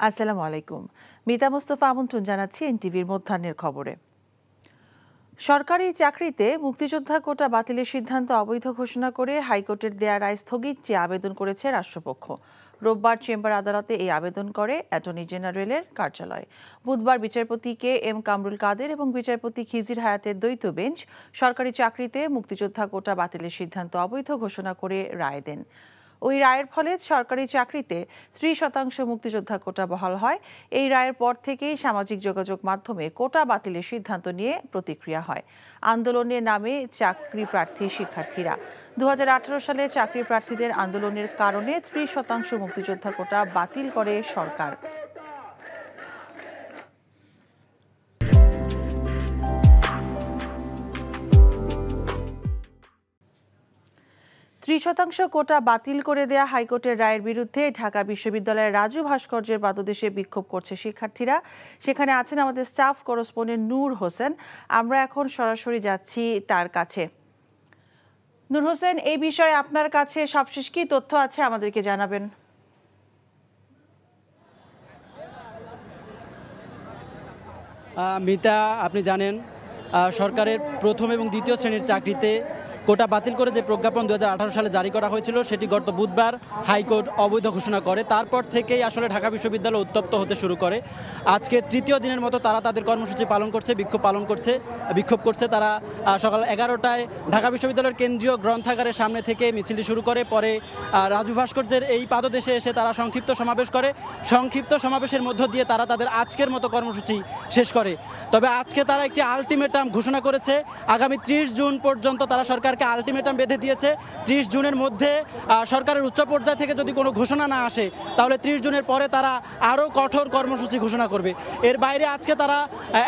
আসসালামু আলাইকুম। মিতা মোস্তফা আমন্ত্রণ জানাচ্ছি এনটিভির মধ্যাহ্নের খবরে। সরকারি চাকরিতে মুক্তিযোদ্ধা কোটা বাতিলের সিদ্ধান্ত অবৈধ ঘোষণা করে হাইকোর্টের দেয়া রায় স্থগিত চেয়ে আবেদন করেছে রাষ্ট্রপক্ষ। রোববার চেম্বার আদালতে এই আবেদন করে অ্যাটর্নি জেনারেলের কার্যালয়। বুধবার বিচারপতি কে এম কামরুল কাদের এবং বিচারপতি খিজির হায়াতের দ্বৈত বেঞ্চ সরকারি চাকরিতে মুক্তিযোদ্ধা কোটা বাতিলের সিদ্ধান্ত অবৈধ ঘোষণা করে রায় দেন। ওই রায়ের ফলে সরকারি চাকরিতে 30% মুক্তিযোদ্ধা কোটা বহাল হয়। এই রায়ের পর থেকেই সামাজিক যোগাযোগ মাধ্যমে কোটা বাতিলের সিদ্ধান্ত নিয়ে প্রতিক্রিয়া হয়। আন্দোলনের নামে চাকরি প্রার্থী শিক্ষার্থীরা 2018 সালে চাকরি প্রার্থীদের আন্দোলনের কারণে 30% মুক্তিযোদ্ধা কোটা বাতিল করে সরকার। 30% কোটা বাতিল করে দেয়া হাইকোর্টের রায়ের বিরুদ্ধে ঢাকা বিশ্ববিদ্যালয়ের রাজু ভাস্কর্যের পাদদেশে বিক্ষোভ করছে শিক্ষার্থীরা। সেখানে আছেন আমাদের স্টাফ করেসপন্ডেন্ট নূর হোসেন। আমরা এখন সরাসরি যাচ্ছি তার কাছে। নূর হোসেন, এই বিষয়ে আপনার কাছে সবশেষ কি তথ্য আছে আমাদেরকে জানাবেন। মিতা, আপনি জানেন সরকারের প্রথম এবং দ্বিতীয় শ্রেণীর চাকরিতে কোটা বাতিল করে যে প্রজ্ঞাপন 2018 সালে জারি করা হয়েছিল সেটি গত বুধবার হাইকোর্ট অবৈধ ঘোষণা করে। তারপর থেকেই আসলে ঢাকা বিশ্ববিদ্যালয় উত্তপ্ত হতে শুরু করে। আজকে তৃতীয় দিনের মতো তারা তাদের কর্মসূচি পালন করছে, বিক্ষোভ করছে। তারা সকাল 11টায় ঢাকা বিশ্ববিদ্যালয়ের কেন্দ্রীয় গ্রন্থাগারের সামনে থেকে মিছিলটি শুরু করে। পরে রাজু ভাস্কর্যের এই পাদদেশে এসে তারা সংক্ষিপ্ত সমাবেশ করে। সংক্ষিপ্ত সমাবেশের মধ্য দিয়ে তারা তাদের আজকের মতো কর্মসূচি শেষ করে। তবে আজকে তারা একটি আলটিমেটাম ঘোষণা করেছে। আগামী 30 জুন পর্যন্ত তারা সরকারকে আলটিমেটাম বেঁধে দিয়েছে। 30 জুনের মধ্যে সরকারের উচ্চ পর্যায় থেকে যদি কোনো ঘোষণা না আসে তাহলে 30 জুনের পরে তারা আরও কঠোর কর্মসূচি ঘোষণা করবে। এর বাইরে আজকে তারা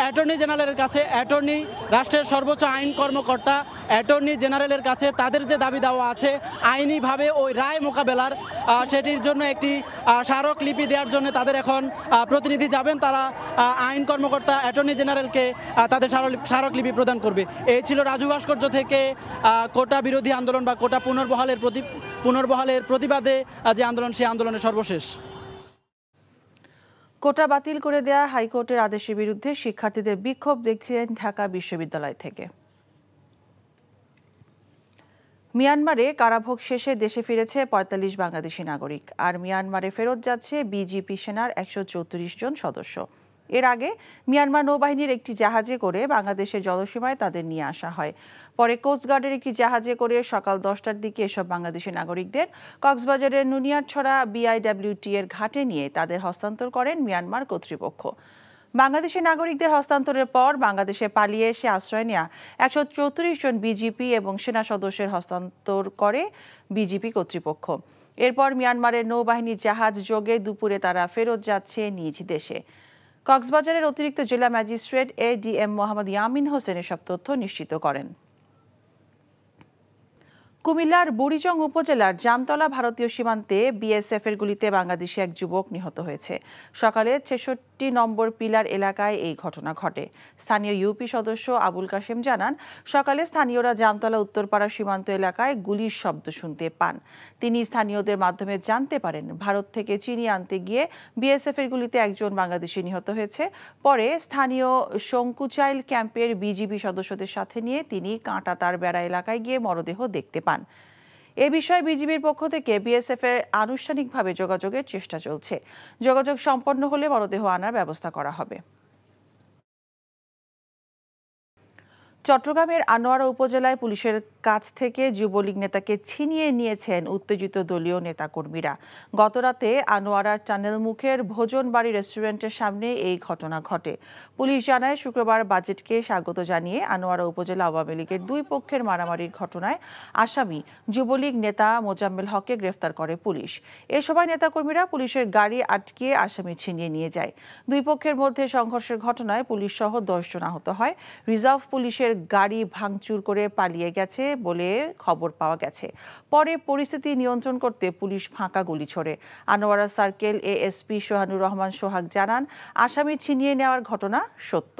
অ্যাটর্নি জেনারেলের কাছে, রাষ্ট্রের সর্বোচ্চ আইন কর্মকর্তা অ্যাটর্নি জেনারেলের কাছে তাদের যে দাবি দেওয়া আছে আইনিভাবে ওই রায় মোকাবেলার, সেটির জন্য একটি স্মারকলিপি দেওয়ার জন্য তাদের এখন প্রতিনিধি যাবেন। তারা আইন কর্মকর্তা অ্যাটর্নি জেনারেলকে তাদের স্মারকলিপি প্রদান করবে। এই ছিল রাজু ভাস্কর্য থেকে কোটা বিরোধী আন্দোলন বা কোটা পুনর্বহালের প্রতিবাদে যে আন্দোলন, সেই আন্দোলনের সর্বশেষ। কোটা বাতিল করে দেয়া হাইকোর্টের আদেশের বিরুদ্ধে শিক্ষার্থীদের বিক্ষোভ দেখছেন ঢাকা বিশ্ববিদ্যালয় থেকে। মিয়ানমারে কারাভোগ শেষে দেশে ফিরেছে 45 বাংলাদেশি নাগরিক। আর মিয়ানমারে ফেরত যাচ্ছে বিজিপি সেনার 134 জন সদস্য। এর আগে মিয়ানমার নৌবাহিনীর একটি জাহাজে করে বাংলাদেশের জলসীমায় তাদের নিয়ে আসা হয়। পরে কোস্টগার্ডের একটি জাহাজে করে সকাল 10টার দিকে এসব বাংলাদেশি নাগরিকদের কক্সবাজারের নুনিয়ারছড়া বিআইডব্লিউটি এর ঘাটে নিয়ে তাদের হস্তান্তর করেন মিয়ানমার কর্তৃপক্ষ। বাংলাদেশি নাগরিকদের হস্তান্তরের পর বাংলাদেশে পালিয়ে এসে আশ্রয় নেওয়া 134 জন বিজিপি এবং সেনা সদস্যের হস্তান্তর করে বিজিপি কর্তৃপক্ষ। এরপর মিয়ানমারের নৌবাহিনীর জাহাজ যোগে দুপুরে তারা ফেরত যাচ্ছে নিজ দেশে। কক্সবাজারের অতিরিক্ত জেলা ম্যাজিস্ট্রেট এডিএম মোহাম্মদ ইয়ামিন হোসেন এসব তথ্য নিশ্চিত করেন। কুমিল্লার বুড়িচং উপজেলার জামতলা ভারতীয় সীমান্তে বিএসএফ এর গুলিতে বাংলাদেশি এক যুবক নিহত হয়েছে। সকালে 66 নম্বর পিলার এলাকায় এই ঘটনা ঘটে। স্থানীয় ইউপি সদস্য আবুল কাশেম জানান, সকালে স্থানীয়রা জামতলা উত্তরপাড়া সীমান্ত এলাকায় গুলির শব্দ শুনতে পান। তিনি স্থানীয়দের মাধ্যমে জানতে পারেন ভারত থেকে চিনি আনতে গিয়ে বিএসএফ এর গুলিতে একজন বাংলাদেশি নিহত হয়েছে। পরে স্থানীয় শঙ্কুচাইল ক্যাম্পের বিজিবি সদস্যদের সাথে নিয়ে তিনি কাঁটাতার বেড়া এলাকায় গিয়ে মরদেহ দেখতে পান। এ বিষয়ে বিজিবির পক্ষ থেকে বিএসএফ এর আনুষ্ঠানিকভাবে যোগাযোগের চেষ্টা চলছে। যোগাযোগ সম্পন্ন হলে মরদেহ আনার ব্যবস্থা করা হবে। চট্টগ্রামের আনোয়ারা উপজেলায় পুলিশের কাছ থেকে যুবলীগ নেতাকে ছিনিয়ে নিয়েছেন উত্তেজিত দলীয় নেতাকর্মীরা। গতরাতে আনোয়ারার টানেল মুখের ভোজন বাড়ি রেস্টুরেন্টের সামনে এই ঘটনা ঘটে। পুলিশ জানায়, শুক্রবার বাজেটকে স্বাগত জানিয়ে আনোয়ারা উপজেলা আওয়ামী লীগের দুই পক্ষের মারামারির ঘটনায় আসামি যুবলীগ নেতা মোজাম্মেল হককে গ্রেফতার করে পুলিশ। এ সময় নেতাকর্মীরা পুলিশের গাড়ি আটকিয়ে আসামি ছিনিয়ে নিয়ে যায়। দুই পক্ষের মধ্যে সংঘর্ষের ঘটনায় পুলিশ সহ 10 জন আহত হয়। রিজার্ভ পুলিশের গাড়ি ভাঙচুর করে পালিয়ে গেছে বলে খবর পাওয়া গেছে। পরে পরিস্থিতি নিয়ন্ত্রণ করতে পুলিশ ফাঁকা গুলি ছোড়ে। আনোয়ারা সার্কেল এএসপি সোহানুর রহমান সোহাগ জানান, আসামি ছিনিয়ে নেওয়ার ঘটনা সত্য,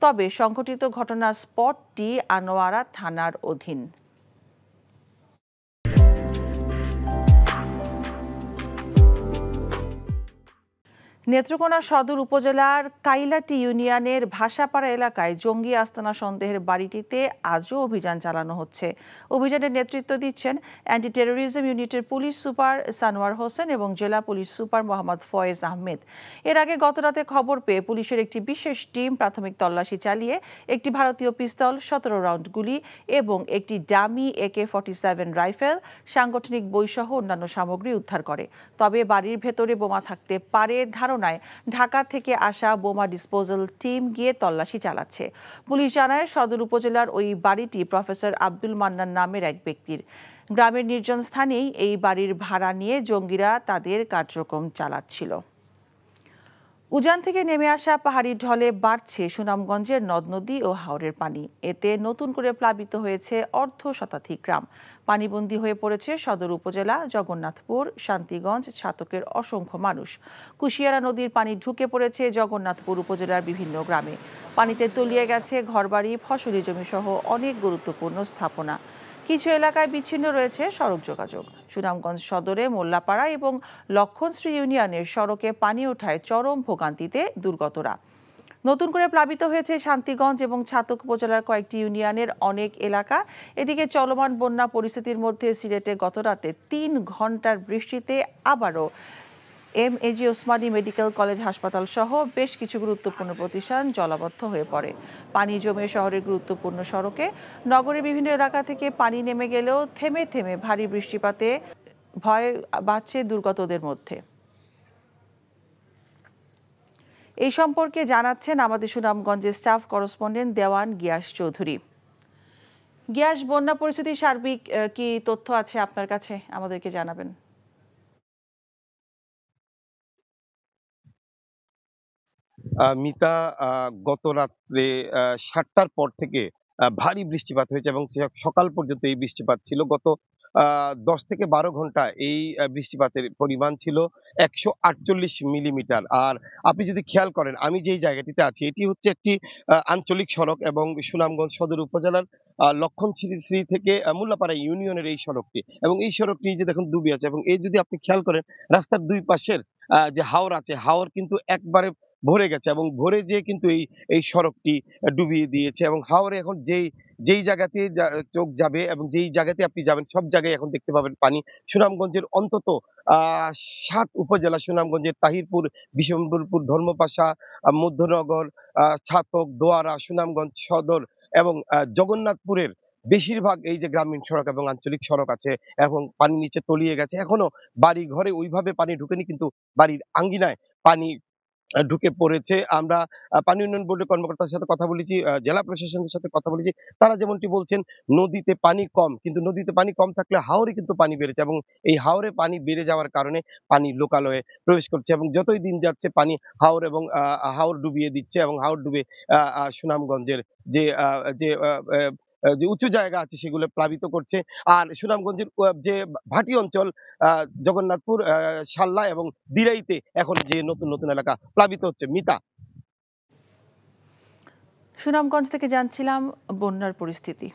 তবে সংঘটিত ঘটনার স্পটটি আনোয়ারা থানার অধীন। নেত্রকোনা সদর উপজেলার কাইলাটি ইউনিয়নের ভাষাপাড়া এলাকায় জঙ্গি আস্তানা সন্দেহের বাড়িটিতে আজও অভিযান চালানো হচ্ছে। অভিযানের নেতৃত্ব দিচ্ছেন অ্যান্টি টেরোরিজম ইউনিটের পুলিশ সুপার সানোয়ার হোসেন এবং জেলা পুলিশ সুপার মোহাম্মদ ফয়েজ আহমেদ। এর আগে গতরাতে খবর পেয়ে পুলিশের একটি বিশেষ টিম প্রাথমিক তল্লাশি চালিয়ে একটি ভারতীয় পিস্তল, 17 রাউন্ড গুলি এবং একটি ডামি AK-47 রাইফেল, সাংগঠনিক বইসহ অন্যান্য সামগ্রী উদ্ধার করে। তবে বাড়ির ভেতরে বোমা থাকতে পারে ধারণায় ঢাকা থেকে আসা বোমা ডিসপোজাল টিম গিয়ে তল্লাশি চালাচ্ছে। পুলিশ জানায় সদর উপজেলার ওই বাড়িটি প্রফেসর আব্দুল মান্নান নামের এক ব্যক্তির। গ্রামের নির্জন স্থানেই এই বাড়ির ভাড়া নিয়ে জঙ্গিরা তাদের কার্যক্রম চালাচ্ছিল। উজান থেকে নেমে আসা পাহাড়ি ঢলে বাড়ছে সুনামগঞ্জের নদ নদী ও হাওরের পানি। এতে নতুন করে প্লাবিত হয়েছে অর্ধ শতাধিক গ্রাম। পানিবন্দী হয়ে পড়েছে সদর উপজেলা, জগন্নাথপুর, শান্তিগঞ্জ, ছাতকের অসংখ্য মানুষ। কুশিয়ারা নদীর পানি ঢুকে পড়েছে জগন্নাথপুর উপজেলার বিভিন্ন গ্রামে। পানিতে তলিয়ে গেছে ঘরবাড়ি, ফসলি জমি সহ অনেক গুরুত্বপূর্ণ স্থাপনা। কিছু এলাকায় বিচ্ছিন্ন রয়েছে সড়ক যোগাযোগ। সুনামগঞ্জ সদরে মোল্লাপাড়া এবং লক্ষণশ্রী ইউনিয়নের সড়কে পানি ওঠায় চরম ভোগান্তিতে দুর্গতরা। নতুন করে প্লাবিত হয়েছে শান্তিগঞ্জ এবং ছাতক উপজেলার কয়েকটি ইউনিয়নের অনেক এলাকা। এদিকে চলমান বন্যা পরিস্থিতির মধ্যে সিলেটে গতরাতে 3 ঘন্টার বৃষ্টিতে আবারও MAG ওসমানী মেডিকেল কলেজ হাসপাতাল সহ বেশ কিছু গুরুত্বপূর্ণ প্রতিষ্ঠান জলাবদ্ধ হয়ে পড়ে। পানি জমে শহরের গুরুত্বপূর্ণ সড়কে। নগরের বিভিন্ন এলাকা থেকে পানি নেমে গেলেও থেমে থেমে ভারী বৃষ্টিপাতে ভয় বাড়ছে দুর্গতদের মধ্যে। এই সম্পর্কে জানাচ্ছেন আমাদের সুনামগঞ্জের স্টাফ করেসপন্ডেন্ট দেওয়ান গিয়াস চৌধুরী। গিয়াস, বন্যা পরিস্থিতির সার্বিক কি তথ্য আছে আপনার কাছে, আমাদেরকে জানাবেন। মিতা, গত রাত্রে 7টার পর থেকে ভারী বৃষ্টিপাত হয়েছে এবং সকাল পর্যন্ত এই বৃষ্টিপাত ছিল। গত 10 থেকে 12 ঘন্টা এই বৃষ্টিপাতের পরিমাণ ছিল 148 মিলিমিটার। আর আপনি যদি খেয়াল করেন, আমি যেই জায়গাটিতে আছি এটি হচ্ছে একটি আঞ্চলিক সড়ক এবং সুনামগঞ্জ সদর উপজেলার লক্ষণশ্রী থেকে মোল্লাপাড়া ইউনিয়নের এই সড়কটি, এবং এই সড়কটি যে দেখুন ডুবে আছে। এবং এই যদি আপনি খেয়াল করেন, রাস্তার দুই পাশের যে হাওর আছে, হাওর কিন্তু একবারে ভরে গেছে এবং ভরে যেয়ে কিন্তু এই সড়কটি ডুবিয়ে দিয়েছে। এবং হাওরে এখন যেই জায়গাতে চোখ যাবে এবং যেই জায়গাতে আপনি যাবেন সব জায়গায় এখন দেখতে পাবেন পানি। সুনামগঞ্জের অন্তত 7 উপজেলা, সুনামগঞ্জের তাহিরপুর, বিশম্বরপুর, ধর্মপাশা, মধ্যনগর, ছাতক, দোয়ারা, সুনামগঞ্জ সদর এবং জগন্নাথপুরের বেশিরভাগ এই যে গ্রামীণ সড়ক এবং আঞ্চলিক সড়ক আছে এবং পানি নিচে তলিয়ে গেছে। এখনো বাড়ি ঘরে ওইভাবে পানি ঢুকেনি, কিন্তু বাড়ির আঙ্গিনায় পানি ঢুকে পড়েছে। আমরা পানি উন্নয়ন বোর্ডের কর্মকর্তার সাথে কথা বলেছি, জেলা প্রশাসনের সাথে কথা বলেছি। তারা যেমনটি বলছেন, নদীতে পানি কম, কিন্তু নদীতে পানি কম থাকলে হাওরে কিন্তু পানি বেড়েছে এবং এই হাওরে পানি বেড়ে যাওয়ার কারণে পানি লোকালয়ে প্রবেশ করছে এবং যতই দিন যাচ্ছে পানি হাওর এবং হাওর ডুবিয়ে দিচ্ছে এবং হাওর ডুবে সুনামগঞ্জের যে যে যে উঁচু জায়গা আছে সেগুলো প্লাবিত করছে। আর সুনামগঞ্জের যে ভাটি অঞ্চল, জগন্নাথপুর, শাল্লা এবং দিরাইতে এখন যে নতুন নতুন এলাকা প্লাবিত হচ্ছে। মিতা, সুনামগঞ্জ থেকে জানছিলাম বন্যার পরিস্থিতি।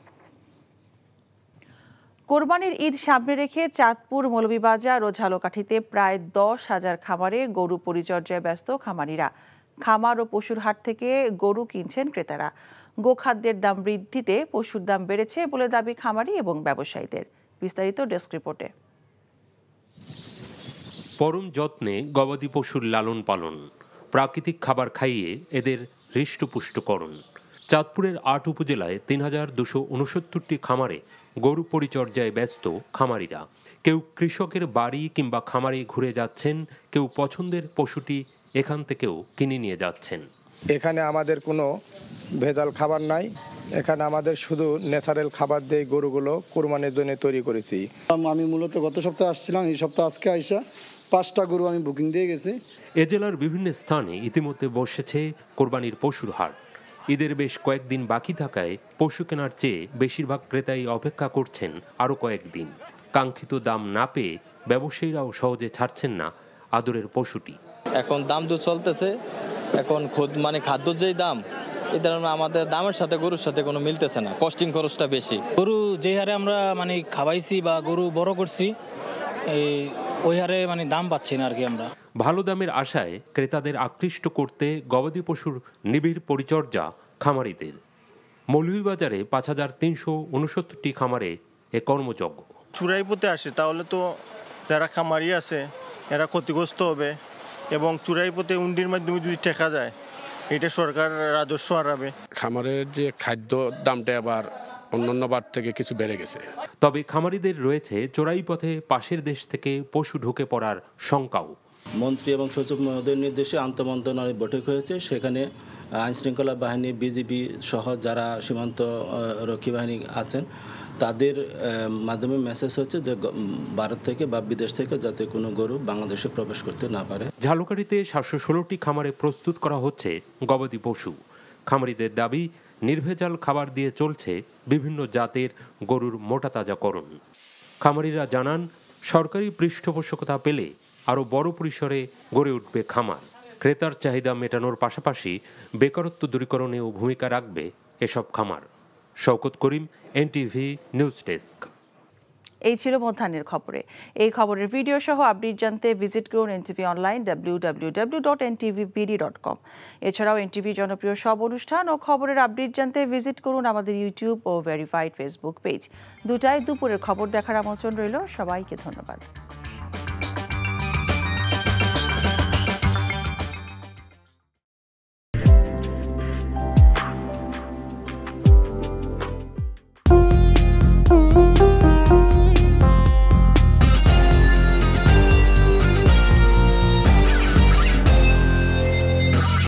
কোরবানির ঈদ সামনে রেখে চাঁদপুর, মৌলভীবাজার ও ঝালকাঠিতে প্রায় 10,000 খামারে গরু পরিচর্যায় ব্যস্ত খামারিরা। খামার ও পশুর হাট থেকে গরু কিনছেন ক্রেতারা। গোখাদ্যের দাম বৃদ্ধিতে পশুর দাম বেড়েছে বলে দাবি খামারি এবং ব্যবসায়ীদের। বিস্তারিত ডেস্ক রিপোর্টে। পরম যত্নে গবাদি পশুর লালন পালন, প্রাকৃতিক খাবার খাইয়ে এদের হৃষ্টপুষ্টকরণ। চাঁদপুরের 8 উপজেলায় 3,269টি খামারে গরু পরিচর্যায় ব্যস্ত খামারিরা। কেউ কৃষকের বাড়ি কিংবা খামারে ঘুরে যাচ্ছেন, কেউ পছন্দের পশুটি এখান থেকেও কিনে নিয়ে যাচ্ছেন। এখানে আমাদের কোনো ভেজাল খাবার নাই, এখানে আমাদের শুধু ন্যাচারাল খাবার দিয়ে গরুগুলো কোরবানির জন্য তৈরি করেছি। আমি মূলত গত সপ্তাহে আসছিলাম, এই সপ্তাহে আজকে আইসা 5টা গরু আমি বুকিং দিয়ে গেছি। এ জেলার বিভিন্ন স্থানে ইতিমধ্যে বসেছে কোরবানির পশুর হাট। ঈদের বেশ কয়েকদিন বাকি থাকায় পশু কেনার চেয়ে বেশিরভাগ ক্রেতাই অপেক্ষা করছেন আরও কয়েকদিন। কাঙ্ক্ষিত দাম না পেয়ে ব্যবসায়ীরাও সহজে ছাড়ছেন না আদরের পশুটি। এখন দাম তো চলতেছে, এখন খাদ্য যেই দাম, এই ধরনের আমাদের দামের সাথে গরুর সাথে কোনো মিলতেছে না, কস্টিং খরচটা বেশি। গরু যে হারে আমরা খাওয়াইছি বা গরু বড় করছি, এই ওই হারে মানে দাম পাচ্ছি না আর কি আমরা। ভালো দামের আশায় ক্রেতাদের আকৃষ্ট করতে গবাদি পশুর নিবিড় পরিচর্যা খামারিদের। মৌলভীবাজারে ৫,৩৬৯টি খামারে এ কর্মযজ্ঞ। চুরাই পথে আসে তাহলে তো যারা খামারি আছে এরা ক্ষতিগ্রস্ত হবে, এবং চুরাই পথে উন্ডির মাধ্যমে যদি টেকা যায় এটা সরকার রাজস্ব হারাবে। খামারের যে খাদ্য দামটা আবার অন্যান্য বার থেকে কিছু বেড়ে গেছে। তবে খামারিদের রয়েছে চোরাই পথে পাশের দেশ থেকে পশু ঢুকে পড়ার শঙ্কাও। মন্ত্রী এবং সচিব মহোদয়ের নির্দেশে আন্তঃমন্ত্রণালয় বৈঠক হয়েছে, সেখানে আইনশৃঙ্খলা বাহিনী, বিজিবি সহ যারা সীমান্ত রক্ষী বাহিনী আছেন তাদের মাধ্যমে মেসেজ হচ্ছে যে ভারত থেকে বা বিদেশ থেকে যাতে কোনো গরু বাংলাদেশে প্রবেশ করতে না পারে। ঝালকাঠিতে 716টি খামারে প্রস্তুত করা হচ্ছে গবাদি পশু। খামারিদের দাবি, নির্ভেজাল খাবার দিয়ে চলছে বিভিন্ন জাতের গরুর মোটা তাজাকরণ। খামারিরা জানান, সরকারি পৃষ্ঠপোষকতা পেলে আরও বড় পরিসরে গড়ে উঠবে খামার। ক্রেতার চাহিদা মেটানোর পাশাপাশি বেকারত্ব দূরীকরণেও ভূমিকা রাখবে এসব খামার। শওকত করিম, এনটিভি নিউজ ডেস্ক। এই ছিল মধ্যাহ্নের খবরে। এই খবরের ভিডিও সহ আপডেট জানতে ভিজিট করুন এনটিভি অনলাইন www.ntvbd.com। এছাড়াও এনটিভি জনপ্রিয় সব অনুষ্ঠান ও খবরের আপডেট জানতে ভিজিট করুন আমাদের ইউটিউব ও ভেরিফাইড ফেসবুক পেজ। দুপুরের খবর দেখার আমন্ত্রণ রইল। সবাইকে ধন্যবাদ।